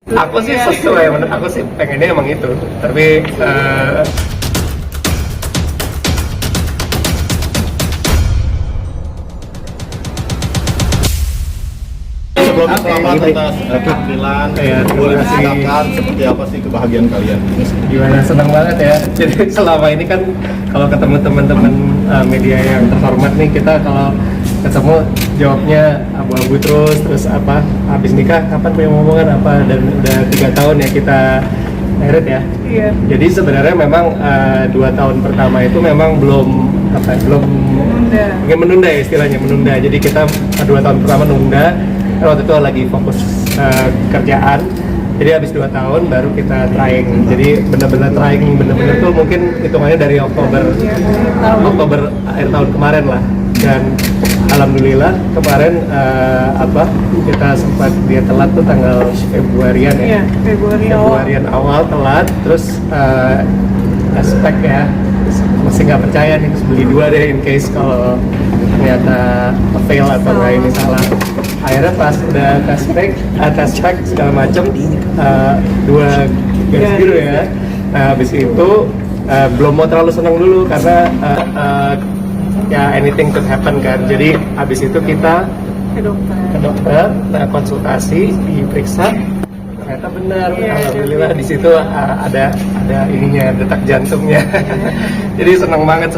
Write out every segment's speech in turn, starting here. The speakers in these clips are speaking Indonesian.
Aku sih sesuai, menurut aku sih pengennya emang itu. Tapi sebelumnya selamat atas kehamilan. Boleh diceritakan seperti apa sih kebahagiaan kalian? gimana, senang banget ya. Jadi selama ini kan kalau ketemu teman-teman media yang terhormat nih, kita kalau ketemu jawabnya abu-abu terus apa habis nikah kapan punya omongan apa, dan udah 3 tahun ya kita married ya. Iya. Jadi sebenarnya memang 2 tahun pertama itu memang belum menunda ya, istilahnya menunda. Jadi kita 2 tahun pertama nunda, waktu itu lagi fokus kerjaan. Jadi habis 2 tahun baru kita trying. Jadi benar-benar trying, benar-benar tuh mungkin hitungannya dari Oktober akhir tahun kemarin lah. Dan alhamdulillah kemarin kita sempat dia telat tuh tanggal Februarian ya. Iya, Februarian awal telat, terus aspek ya masih nggak percaya nih, terus beli 2 deh in case kalau ternyata fail atau nggak ini salah. Akhirnya pas udah tes spek segala macem 2 garis biru ya. Nah, habis itu belum mau terlalu senang dulu karena ya anything could happen kan. Jadi habis itu kita ke dokter, konsultasi, diperiksa, ternyata benar. Alhamdulillah di situ ada ininya, detak jantungnya. Jadi senang banget.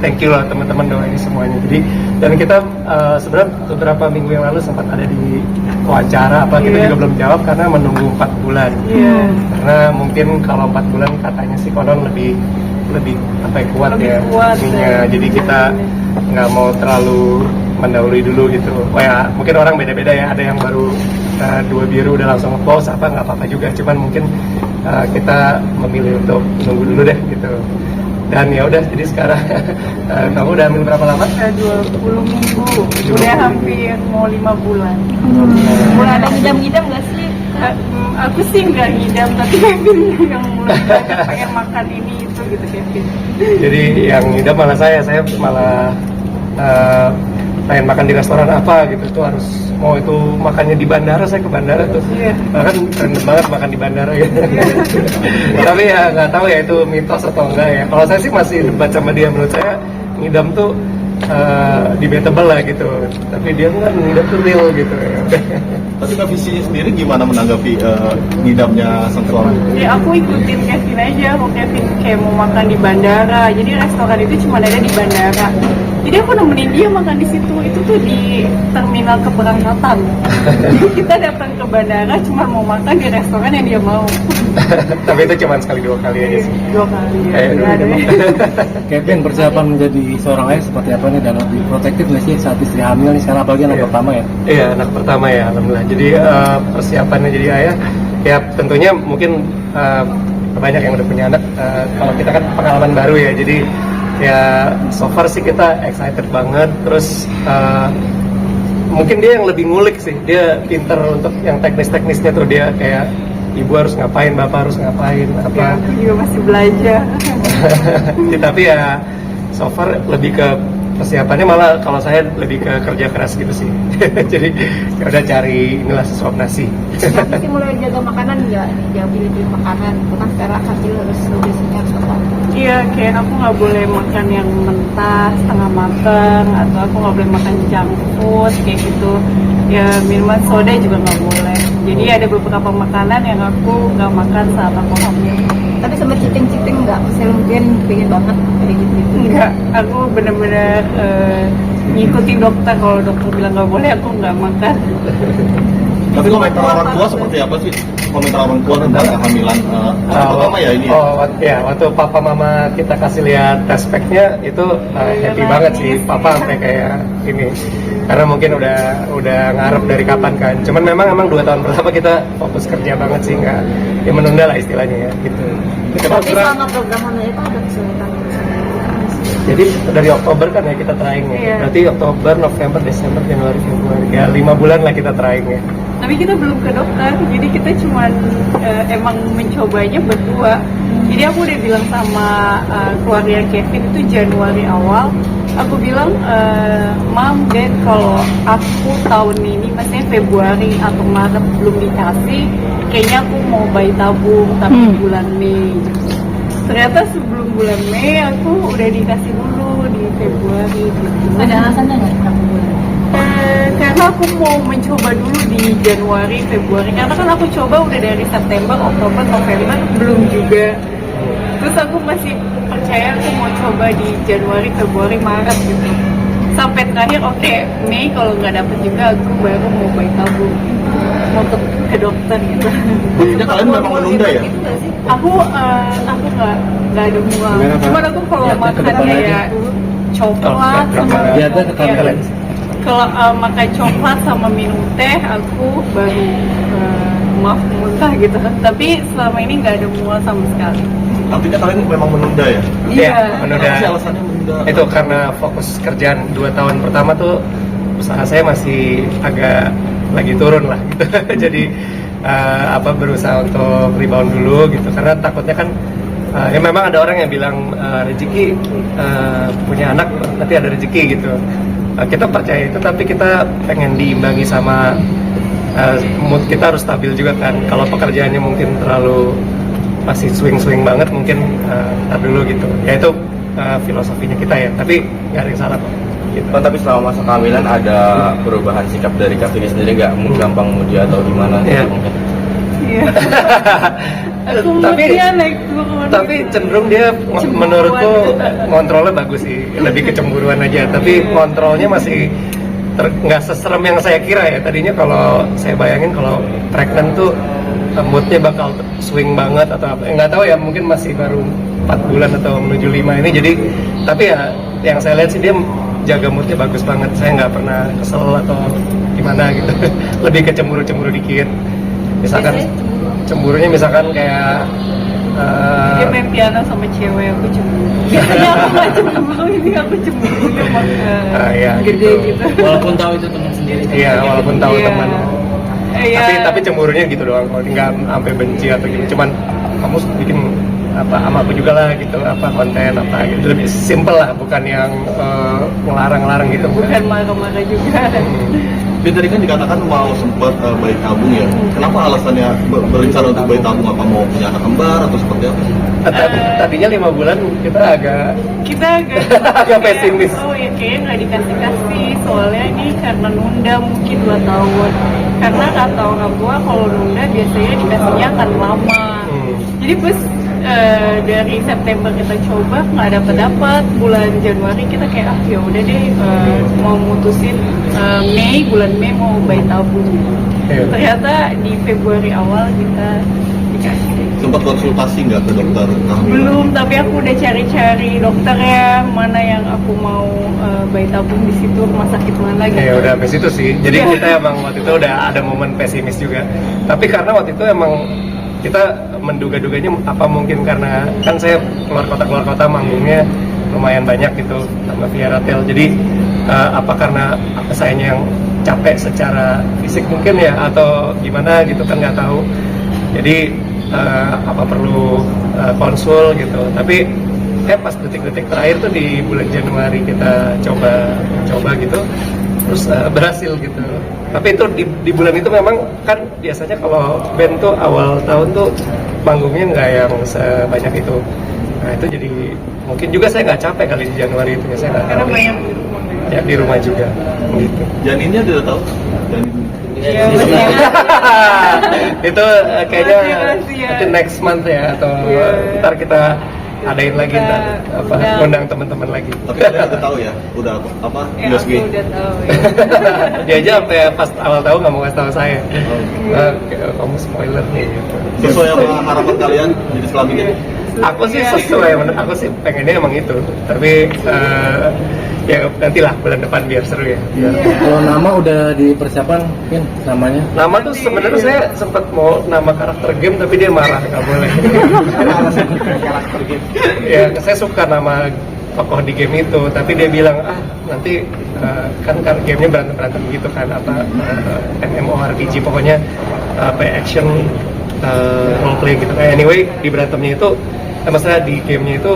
Thank you lah teman-teman doain semuanya. Jadi dan kita sebenarnya beberapa minggu yang lalu sempat ada di wawancara kita juga belum jawab karena menunggu 4 bulan. Karena mungkin kalau 4 bulan katanya sih konon lebih kuat ya ininya. Jadi kita nggak mau terlalu mendahului dulu gitu. Oh ya, mungkin orang beda-beda ya. Ada yang baru 2 biru udah langsung nge-post nggak apa-apa juga. Cuman mungkin kita memilih untuk nunggu dulu deh gitu. Dan ya udah, jadi sekarang kamu udah hamil berapa lama? 20 minggu. Udah hampir mau 5 bulan. Mulai ada ngidam-ngidam nggak sih? Aku sih nggak ngidam, tapi Kevin yang mulai banyak pengen makan ini itu gitu Kevin. Jadi yang ngidam malah saya malah pengen makan di restoran apa gitu tuh, harus mau itu makannya di bandara. Saya ke bandara tuh kan keren banget makan di bandara gitu. Tapi ya nggak tahu ya itu mitos atau enggak ya. Kalau saya sih masih debat sama dia, menurut saya ngidam tuh debatable lah gitu, tapi dia kan ngidam tuh real gitu ya. Tapi Kak Visi sendiri gimana menanggapi ngidamnya seseorang? Ya aku ikutin Kevin aja. Mau Kevin kayak mau makan di bandara, jadi restoran itu cuma ada di bandara. Jadi aku nemenin dia makan di situ. Itu tuh di terminal keberangkatan. Jadi kita datang ke bandara cuma mau makan di restoran yang dia mau. Tapi itu cuma sekali 2 kali aja sih. 2 kali ya. Kevin, persiapan menjadi seorang ayah seperti apa nih, dan lebih protektif nggak sih saat istri hamil nih, sekarang apalagi anak pertama ya? Iya, anak pertama ya, alhamdulillah. Jadi persiapannya jadi ayah ya tentunya mungkin banyak yang udah punya anak. Kalau kita kan pengalaman baru ya, jadi ya so far sih kita excited banget. Terus mungkin dia yang lebih ngulik sih, dia pinter untuk yang teknisnya tuh. Dia kayak ibu harus ngapain, bapak harus ngapain apa. Ya, aku juga masih belajar. Tapi ya so far lebih ke persiapannya, malah kalau saya lebih ke kerja keras gitu sih. Jadi ya udah cari inilah sesuap nasi. Tapi sih mulai jaga makanan nggak? Jangan pilih-pilih makanan. Bukan sekarang hamil harus nutrisinya harus apa? Iya, kayak aku nggak boleh makan yang mentah, setengah matang, atau aku nggak boleh makan junk food kayak gitu. Ya minuman soda juga nggak boleh. Jadi ada beberapa makanan yang aku nggak makan saat aku hamil. Tapi sempat citing-citing nggak? Misalnya mungkin pengen banget kayak gitu. Enggak, aku bener-bener ngikutin dokter. Kalau dokter bilang nggak boleh, aku nggak makan. Tapi komentar orang tua seperti apa sih? Komentar orang tua tentang kehamilan pertama ya ini ya? Waktu papa mama kita kasih lihat tes speknya itu happy banget sih. Papa sampai kayak ini, karena mungkin udah ngarep dari kapan kan. Cuman emang 2 tahun pertama kita fokus kerja banget sih, nggak ya menunda lah istilahnya ya gitu. Tapi selama program hamil itu ada kesulitan. Jadi dari Oktober kan ya kita trying ya. Berarti Oktober, November, Desember, Januari, Februari. Ya 5 bulan lah kita trying ya. Tapi kita belum ke dokter, jadi kita cuma emang mencobanya berdua. Jadi aku udah bilang sama keluarga Kevin itu Januari awal. Aku bilang, Mam, Dad, kalau aku tahun ini, maksudnya Februari atau Maret belum dikasih, kayaknya aku mau bayi tabung, tapi bulan Mei. Ternyata sebelum bulan Mei, aku udah dikasih dulu di Februari. Gitu. Ada alasannya nggak berapa bulan? Karena aku mau mencoba dulu di Januari, Februari. Karena kan aku coba udah dari September, Oktober, November, belum juga. Terus aku masih percaya aku mau coba di Januari, Februari, Maret gitu. Sampai terakhir, oke, Mei kalau nggak dapet juga aku baru mau bayi tabung. Mau ke dokter gitu. Maksudnya kalian memang menunda ya? Aku nggak ada mual. Cuman aku kalau makan kayak coklat sama Dietnya ketampilan. kalau makan coklat sama minum teh aku baru maaf muntah gitu. Tapi selama ini nggak ada mual sama sekali. Artinya kalian memang menunda ya? Iya. Menunda. Apa sih alasannya menunda? Itu karena fokus kerjaan 2 tahun pertama tuh usaha saya masih agak lagi turun lah gitu. Jadi berusaha untuk rebound dulu gitu karena takutnya kan ya memang ada orang yang bilang rezeki punya anak nanti ada rezeki gitu. Kita percaya itu tapi kita pengen diimbangi sama mood kita harus stabil juga kan. Kalau pekerjaannya mungkin terlalu masih swing banget mungkin ntar dulu gitu. Ya itu filosofinya kita ya. Tapi nggak ada yang salah kok. Gitu. Oh, tapi selama masa kehamilan ada perubahan sikap dari Kak Vicky sendiri nggak? Gampang muji atau gimana? Iya. Mungkin. Iya. Aku Tapi- moodnya naik turun. Tapi cenderung dia Cemburuan menurutku gitu. kontrolnya bagus sih, lebih kecemburuan aja. Tapi kontrolnya masih nggak seserem yang saya kira ya. Tadinya kalau saya bayangin kalau pregnant tuh moodnya bakal swing banget atau apa. Nggak tahu ya, mungkin masih baru 4 bulan atau menuju 5 ini. Jadi tapi ya yang saya lihat sih dia jaga moodnya bagus banget. Saya nggak pernah kesel atau gimana gitu. Lebih kecemburu-cemburu dikit. Misalkan cemburunya misalkan kayak Dia main piano sama cewek, aku cemburu. Biasanya aku nggak cemburu, ini aku cemburu sama ya, gede gitu. gitu. Walaupun tahu itu teman sendiri. Iya, walaupun tahu Iya. teman. Iya. Tapi cemburunya gitu doang. Kalau nggak sampai benci atau gitu. Cuman kamu bikin apa sama aku juga lah gitu, apa konten apa gitu. Lebih simple lah, bukan yang ngelarang-larang gitu. Bukan marah-marah juga. Tapi tadi kan dikatakan mau sempat bayi tabung ya. Kenapa alasannya berencana untuk bayi tabung? Apa mau punya anak kembar atau seperti apa? Tadinya 5 bulan kita agak Kita agak Agak pesimis. Oh ya, kayaknya nggak dikasih-kasih. Soalnya ini karena nunda mungkin 2 tahun. Karena kata orang tua kalau nunda biasanya dikasihnya akan lama. Jadi pas dari September kita coba nggak dapat bulan Januari kita kayak ya udah deh mau mutusin bulan Mei mau bayi tabung. Iya. Ternyata di Februari awal kita dikasih. Sempat konsultasi nggak ke dokter kehamilan? Belum, tapi aku udah cari-cari dokternya mana yang aku mau bayi tabung di situ, rumah sakit mana gitu. ya udah sampai situ sih. Jadi kita emang waktu itu udah ada momen pesimis juga. Tapi karena waktu itu emang kita menduga-duganya apa mungkin karena kan saya keluar kota manggungnya lumayan banyak gitu sama Via Ratel. Jadi apa karena sayanya yang capek secara fisik mungkin ya atau gimana gitu kan nggak tahu. Jadi apa perlu konsul gitu. Tapi pas detik-detik terakhir tuh di bulan Januari kita coba gitu, terus berhasil gitu. Tapi itu di bulan itu memang kan biasanya kalau band tuh awal tahun tuh manggungnya nggak yang sebanyak itu. Nah itu jadi mungkin juga saya nggak capek kali di Januari itu ya, saya nggak Karena tahu. banyak Ya di rumah juga gitu. Janinnya udah tahu? Janin. Iya, masih Itu kayaknya Rahasia. nanti next month ya atau Iya. ntar kita adain lagi ntar apa Udah. undang teman-teman lagi. Tapi kalian udah tahu ya? Udah apa? ya, USG? aku udah tahu ya. Dia aja sampai pas awal tahu nggak mau kasih tahu saya. Kamu spoiler nih. Gitu. Sesuai sama harapan kalian jadi kelaminnya? Aku sih sesuai, aku sih pengennya emang itu. Tapi ya nantilah bulan depan biar seru ya. Kalau nama udah dipersiapkan, mungkin namanya. Nama tuh sebenarnya saya sempat mau nama karakter game tapi dia marah nggak boleh. Karakter game. Ya saya suka nama tokoh di game itu tapi dia bilang nanti kan gamenya berantem gitu kan apa MMORPG pokoknya play action role play gitu. Anyway di berantemnya itu masalah di gamenya itu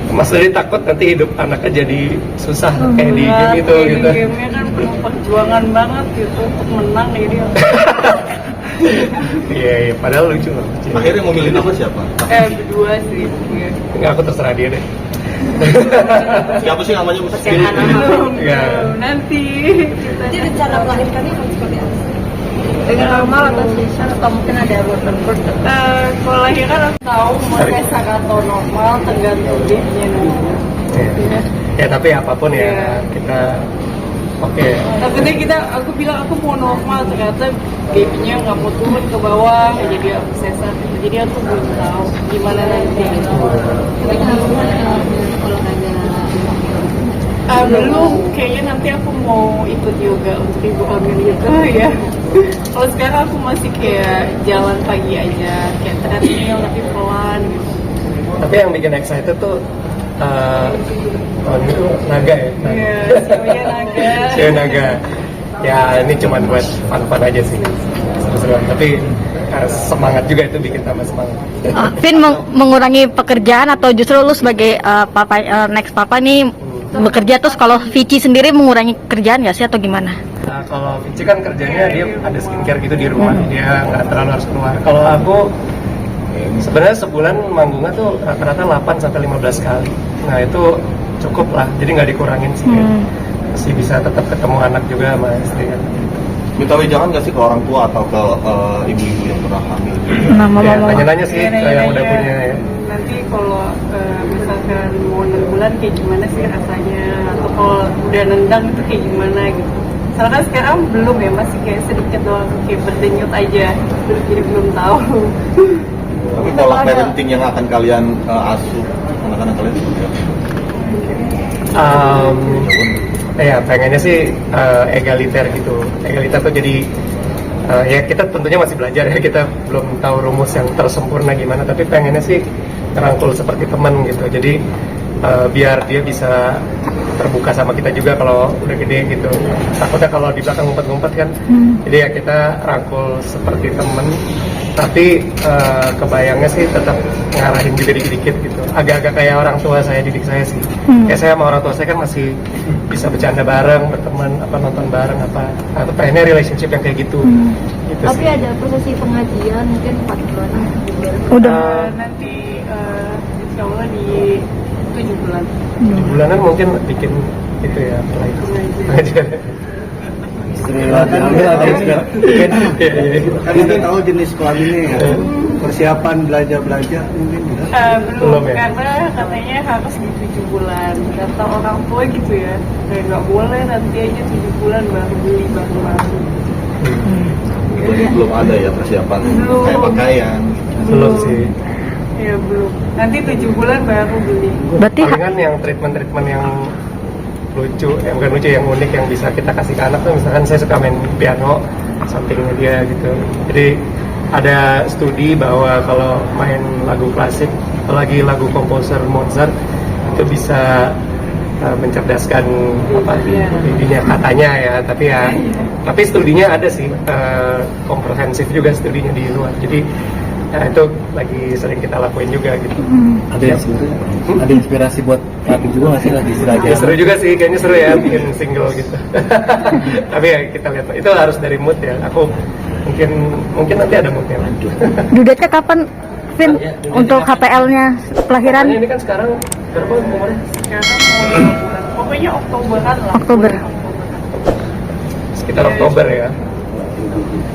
Mas Dedi takut nanti hidup anaknya jadi susah kayak di game itu Di gitu. gamenya kan penuh perjuangan banget gitu untuk menang jadi Iya, padahal lucu loh. Akhirnya mau milih nama siapa? berdua sih. Iya. Nggak, aku terserah dia deh. Siapa sih namanya? Belum, Iya. nanti Jadi rencana melahirkannya akan seperti apa? Dengan normal atau sesar atau mungkin ada broken birth? kalau lahiran aku tahu mau sesar atau normal tergantung dia dulu. Iya. Ya tapi apapun ya Iya. kita oke. Takutnya aku bilang aku mau normal, ternyata babynya nggak mau turun ke bawah, jadi aku sesar. Jadi aku belum tahu gimana nanti. Tapi kalau ada Belum, kayaknya nanti aku mau ikut yoga untuk ibu hamil gitu ya. Kalau sekarang aku masih kayak jalan pagi aja, kayak treadmill tapi pelan gitu. Tapi yang bikin excited tuh tahun itu naga ya. Iya, sionya naga. Sionya naga. Ya ini cuman buat fun-fun aja sih. Seru-seruan. Tapi semangat juga itu bikin tambah semangat. Vin mengurangi pekerjaan atau justru lu sebagai next papa nih bekerja, terus kalau Vici sendiri mengurangi kerjaan nggak sih atau gimana? Nah, kalau Vici kan kerjanya dia ada skincare gitu di rumah, dia nggak terlalu harus keluar. Kalau aku sebenarnya sebulan manggungnya tuh rata-rata 8 sampai 15 kali. Nah itu cukup lah, jadi nggak dikurangin sih. Masih bisa tetap ketemu anak juga sama istri kan. Minta wejangan nggak sih ke orang tua atau ke ibu-ibu yang pernah hamil? Nah, Ya, tanya-nanya sih Iya, ke yang udah nanya-nanya. punya ya. Nanti kalau misalkan mau 6 bulan kayak gimana sih rasanya, atau kalau udah nendang itu kayak gimana gitu. Soalnya kan sekarang belum ya, masih kayak sedikit doang, kayak berdenyut aja, jadi belum tahu. Tapi pola parenting yang akan kalian asuh anak-anak kalian seperti apa? Ya pengennya sih egaliter gitu. Egaliter tuh jadi ya kita tentunya masih belajar ya, kita belum tahu rumus yang tersempurna gimana, tapi pengennya sih ngerangkul seperti teman gitu. Jadi biar dia bisa terbuka sama kita juga kalau udah gede gitu. Takutnya kalau di belakang ngumpet-ngumpet kan. Jadi ya kita rangkul seperti teman, tapi kebayangnya sih tetap ngarahin juga dikit-dikit gitu. Agak-agak kayak orang tua saya didik saya sih. Kayak saya sama orang tua saya kan masih bisa bercanda bareng, berteman, apa nonton bareng apa. Atau pengennya relationship yang kayak gitu. Gitu Tapi sih. ada prosesi pengajian mungkin 4 bulanan. Udah. Nanti insya Allah di 7 bulan. 7 bulanan mungkin bikin itu ya setelah itu. Pengajian. Istri lagi hamil ada juga. Kan kita tahu jenis kelaminnya ya. Persiapan belajar mungkin gitu. Belum Belum, ya? karena katanya harus di 7 bulan. Kata orang tua gitu ya, kayak nggak boleh nanti aja 7 bulan baru beli baru. Jadi belum ada ya persiapan Belum. kayak pakaian. Belum sih. Ya belum. Nanti 7 bulan baru beli. Berarti Palingan yang treatment yang lucu, yang bukan lucu, yang unik yang bisa kita kasih ke anak tuh, misalkan saya suka main piano sampingnya dia gitu. Jadi ada studi bahwa kalau main lagu klasik, apalagi lagu komposer Mozart, itu bisa mencerdaskan apa didinya katanya ya, tapi studinya ada sih, komprehensif juga studinya di luar. Jadi ya itu lagi sering kita lakuin juga gitu. Ada inspirasi buat Kevin juga nggak sih lagi Ya, seru juga sih, kayaknya seru ya bikin single gitu. Tapi ya kita lihat, itu harus dari mood ya. Aku mungkin nanti ada moodnya. dudetnya kapan, Vin, untuk HPL-nya kelahiran Ini kan sekarang berapa umurnya? Sekarang mau 5 bulan. Pokoknya Oktoberan lah. Oktober. Sekitar Oktober ya.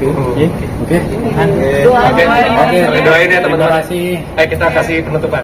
Oke. Oke, doain ya teman-teman. Terima kasih. Kita kasih penutupan.